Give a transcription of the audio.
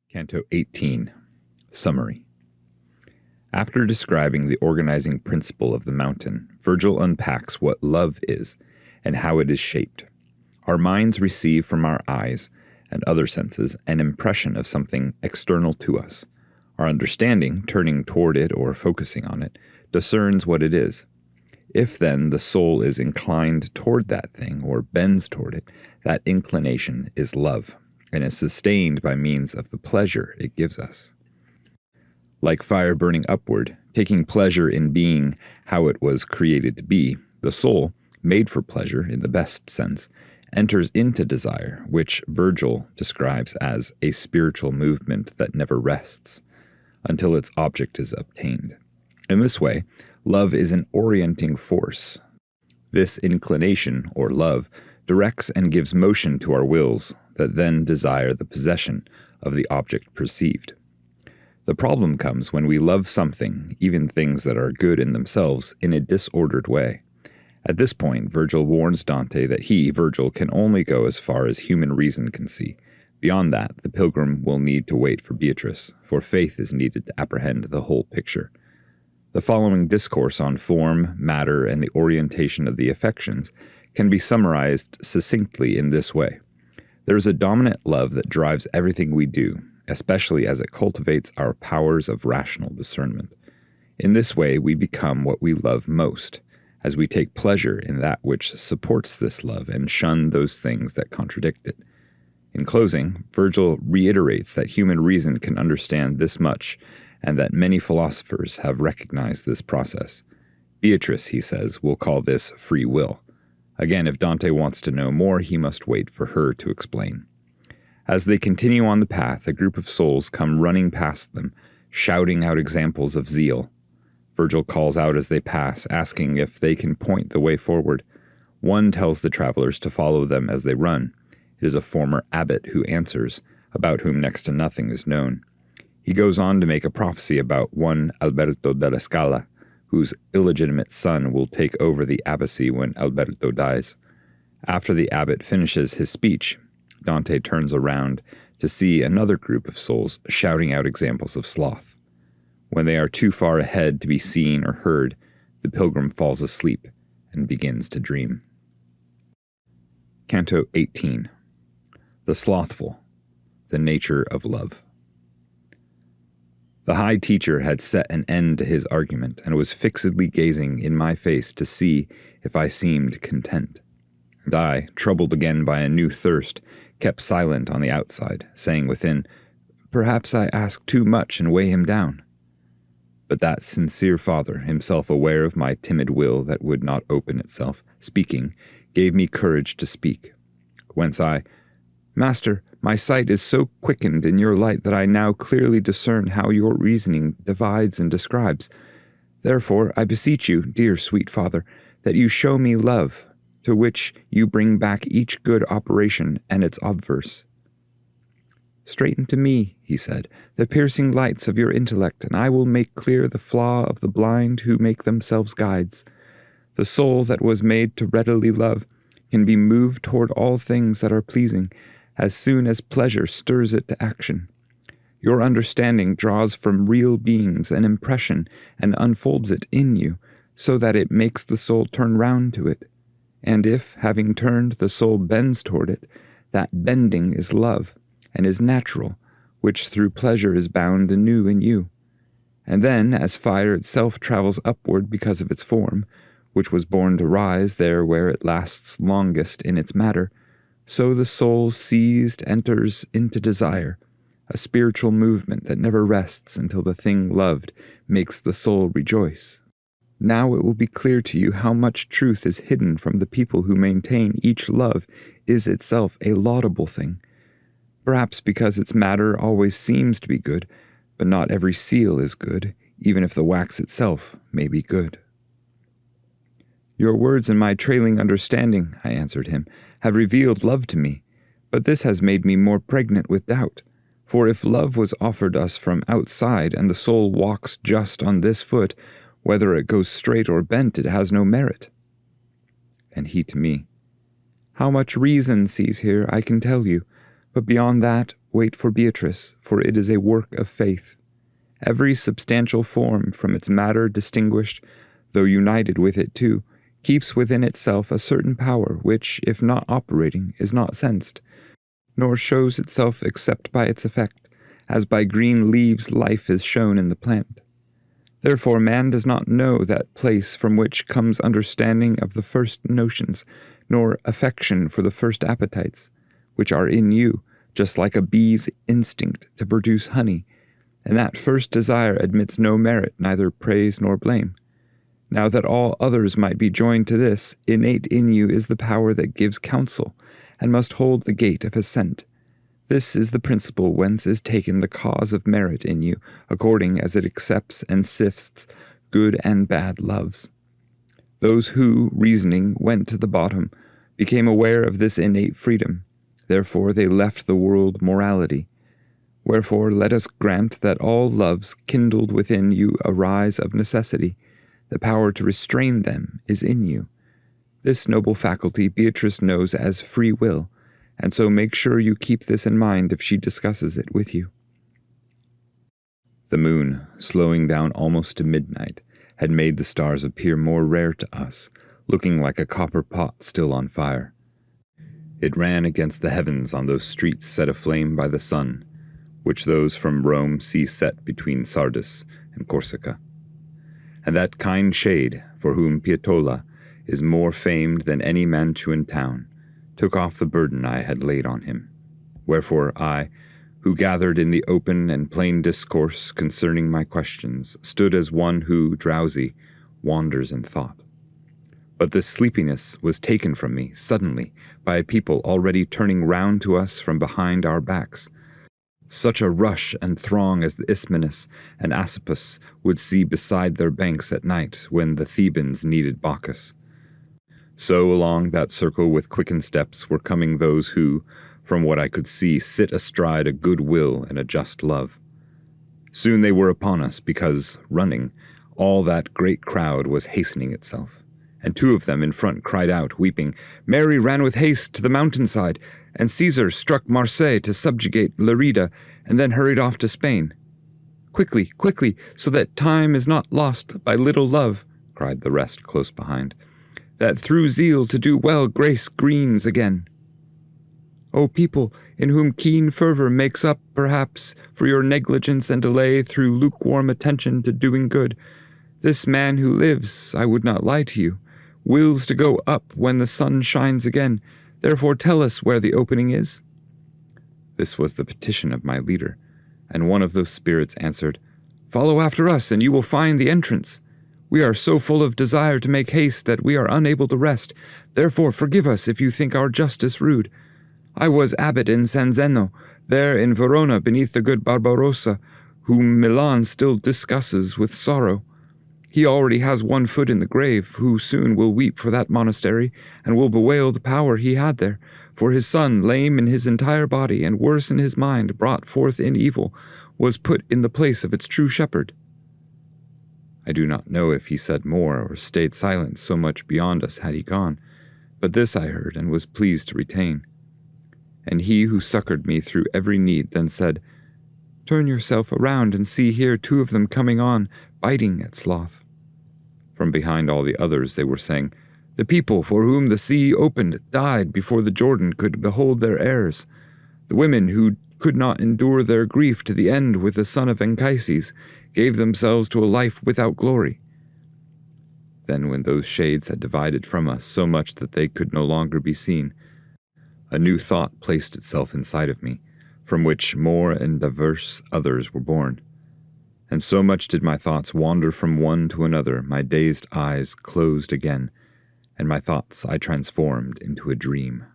Canto 18, Summary. After describing the organizing principle of the mountain, Virgil unpacks what love is and how it is shaped. Our minds receive from our eyes and other senses an impression of something external to us. Our understanding, turning toward it or focusing on it, discerns what it is. If then the soul is inclined toward that thing or bends toward it, that inclination is love, and is sustained by means of the pleasure it gives us. Like fire burning upward, taking pleasure in being how it was created to be, the soul, made for pleasure in the best sense, enters into desire, which Virgil describes as a spiritual movement that never rests until its object is obtained. In this way, love is an orienting force. This inclination, or love, directs and gives motion to our wills that then desire the possession of the object perceived. The problem comes when we love something, even things that are good in themselves, in a disordered way. At this point, Virgil warns Dante that he, Virgil, can only go as far as human reason can see. Beyond that, the pilgrim will need to wait for Beatrice, for faith is needed to apprehend the whole picture. The following discourse on form, matter, and the orientation of the affections can be summarized succinctly in this way. There is a dominant love that drives everything we do, especially as it cultivates our powers of rational discernment. In this way, we become what we love most, as we take pleasure in that which supports this love and shun those things that contradict it. In closing, Virgil reiterates that human reason can understand this much, and that many philosophers have recognized this process. Beatrice, he says, will call this free will. Again, if Dante wants to know more, he must wait for her to explain. As they continue on the path, a group of souls come running past them, shouting out examples of zeal. Virgil calls out as they pass, asking if they can point the way forward. One tells the travelers to follow them as they run. It is a former abbot who answers, about whom next to nothing is known. He goes on to make a prophecy about one Alberto della Scala, whose illegitimate son will take over the abbacy when Alberto dies. After the abbot finishes his speech, Dante turns around to see another group of souls shouting out examples of sloth. When they are too far ahead to be seen or heard, the pilgrim falls asleep and begins to dream. Canto 18. The Slothful, the Nature of Love. The high teacher had set an end to his argument and was fixedly gazing in my face to see if I seemed content. And I, troubled again by a new thirst, kept silent on the outside, saying within, "Perhaps I ask too much and weigh him down." But that sincere father, himself aware of my timid will that would not open itself, speaking, gave me courage to speak. Whence I, "Master, my sight is so quickened in your light that I now clearly discern how your reasoning divides and describes. Therefore, I beseech you, dear sweet father, that you show me love, to which you bring back each good operation and its obverse." "Straighten to me," he said, "the piercing lights of your intellect, and I will make clear the flaw of the blind who make themselves guides. The soul that was made to readily love can be moved toward all things that are pleasing, as soon as pleasure stirs it to action. Your understanding draws from real beings an impression and unfolds it in you, so that it makes the soul turn round to it. And if, having turned, the soul bends toward it, that bending is love, and is natural, which through pleasure is bound anew in you. And then, as fire itself travels upward because of its form, which was born to rise there where it lasts longest in its matter, so the soul seized enters into desire, a spiritual movement that never rests until the thing loved makes the soul rejoice. Now it will be clear to you how much truth is hidden from the people who maintain each love is itself a laudable thing, perhaps because its matter always seems to be good, but not every seal is good, even if the wax itself may be good. Your words and my trailing understanding, I answered him, have revealed love to me, but this has made me more pregnant with doubt. For if love was offered us from outside, and the soul walks just on this foot, whether it goes straight or bent, it has no merit. And he to me, how much reason sees here, I can tell you, but beyond that, wait for Beatrice, for it is a work of faith. Every substantial form, from its matter distinguished, though united with it too, keeps within itself a certain power which, if not operating, is not sensed, nor shows itself except by its effect, as by green leaves life is shown in the plant. Therefore man does not know that place from which comes understanding of the first notions, nor affection for the first appetites, which are in you, just like a bee's instinct to produce honey, and that first desire admits no merit, neither praise nor blame. Now that all others might be joined to this, innate in you is the power that gives counsel, and must hold the gate of assent. This is the principle whence is taken the cause of merit in you, according as it accepts and sifts good and bad loves. Those who, reasoning, went to the bottom, became aware of this innate freedom. Therefore they left the world morality. Wherefore let us grant that all loves kindled within you arise of necessity. The power to restrain them is in you. This noble faculty Beatrice knows as free will, and so make sure you keep this in mind if she discusses it with you. The moon, slowing down almost to midnight, had made the stars appear more rare to us, looking like a copper pot still on fire. It ran against the heavens on those streets set aflame by the sun, which those from Rome see set between Sardis and Corsica. And that kind shade, for whom Pietola is more famed than any Mantuan town, took off the burden I had laid on him. Wherefore I, who gathered in the open and plain discourse concerning my questions, stood as one who, drowsy, wanders in thought. But this sleepiness was taken from me suddenly by a people already turning round to us from behind our backs. Such a rush and throng as the Ismenus and Asopus would see beside their banks at night when the Thebans needed Bacchus. So along that circle with quickened steps were coming those who, from what I could see, sit astride a good will and a just love. Soon they were upon us because, running, all that great crowd was hastening itself. And two of them in front cried out, weeping, "Mary ran with haste to the mountainside, and Caesar struck Marseilles to subjugate Lerida, and then hurried off to Spain." "Quickly, quickly, so that time is not lost by little love," cried the rest close behind, "that through zeal to do well grace greens again. O people, in whom keen fervor makes up, perhaps, for your negligence and delay through lukewarm attention to doing good, this man who lives, I would not lie to you, wills to go up when the sun shines again. Therefore tell us where the opening is." This was the petition of my leader, and one of those spirits answered, "Follow after us, and you will find the entrance. We are so full of desire to make haste that we are unable to rest. Therefore forgive us if you think our justice rude. I was abbot in San Zeno, there in Verona beneath the good Barbarossa, whom Milan still discusses with sorrow. He already has one foot in the grave, who soon will weep for that monastery, and will bewail the power he had there, for his son, lame in his entire body, and worse in his mind, brought forth in evil, was put in the place of its true shepherd." I do not know if he said more, or stayed silent, so much beyond us had he gone, but this I heard, and was pleased to retain. And he who succored me through every need then said, "Turn yourself around, and see here two of them coming on, biting at sloth." From behind all the others they were saying, "The people for whom the sea opened died before the Jordan could behold their heirs. The women who could not endure their grief to the end with the son of Anchises gave themselves to a life without glory." Then when those shades had divided from us so much that they could no longer be seen, a new thought placed itself inside of me, from which more and diverse others were born. And so much did my thoughts wander from one to another, my dazed eyes closed again, and my thoughts I transformed into a dream.